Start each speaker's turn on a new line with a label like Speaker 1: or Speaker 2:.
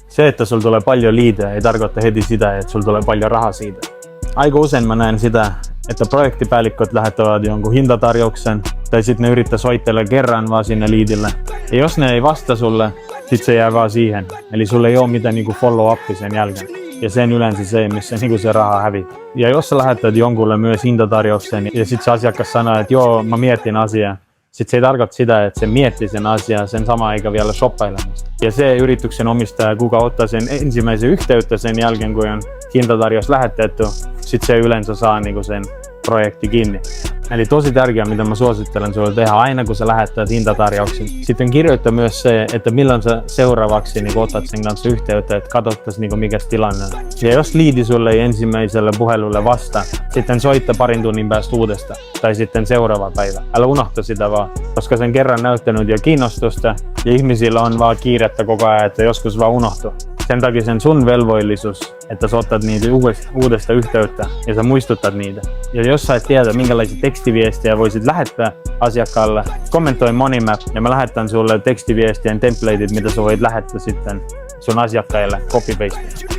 Speaker 1: Se, että sul tulee paljon liidejä, ei tarkoita heti sitä, että sul tulee paljon rahaa siitä. Aika usein mä näen sitä, että projektipäälliköt lähettävät jonkun hintatarjouksen tai sitten ne yrittää soitella kerran vaan sinne liidille. Ja jos ne ei vasta sulle, sit se jää vaan siihen. Eli sulle ei ole mitään niinku follow-upia sen jälkeen. Ja sen yleensä se, missä niinku se raha hävii. Ja jos sä lähetät jonkulle myös hintatarjouksen ja sit se asiakas sanoo, että joo, mä mietin asiaa. Sitten se ei tarkoita sitä, että se miettii sen asiaa sen sama eikä vielä shoppailemista. Ja se yrityksen omistaja, kuka ottaa sen ensimmäisen yhteyttä sen jälkeen, kun on hintatarjous lähetetty, sitten se yleensä saa niinku sen projekti kiinni. Eli tosi tärkeää, mitä mä suosittelen sulle tehdä aina, kun sä lähettät hintatarjouksen. Sitten kirjoittaa myös se, että milloin sä seuraavaksi niin otat sen kanssa yhteyttä, että katsottaisiin niin mikä tilanne on. Ja jos liidi sulle ei ensimmäiselle puhelulle vasta, sitten soitta parin tunnin päästä uudestaan. Tai sitten seuraava päivä. Älä unohta sitä vaan, koska sen kerran näyttänyt jo kiinnostusta ja ihmisillä on vaan kiirettä koko ajan, että joskus vaan unohtuu. Sen takia sen sun velvollisuus, että sä otat niitä uudesta yhteyttä ja sä muistuttat niitä. Ja jos sä et tiedä, minkälaisia tekstiviestejä voisit lähettää asiakkaalle, kommentoi Monimap ja mä lähetän sulle tekstiviestien templateit, mitä sä voit lähettää sitten sun asiakkaille copy-paste.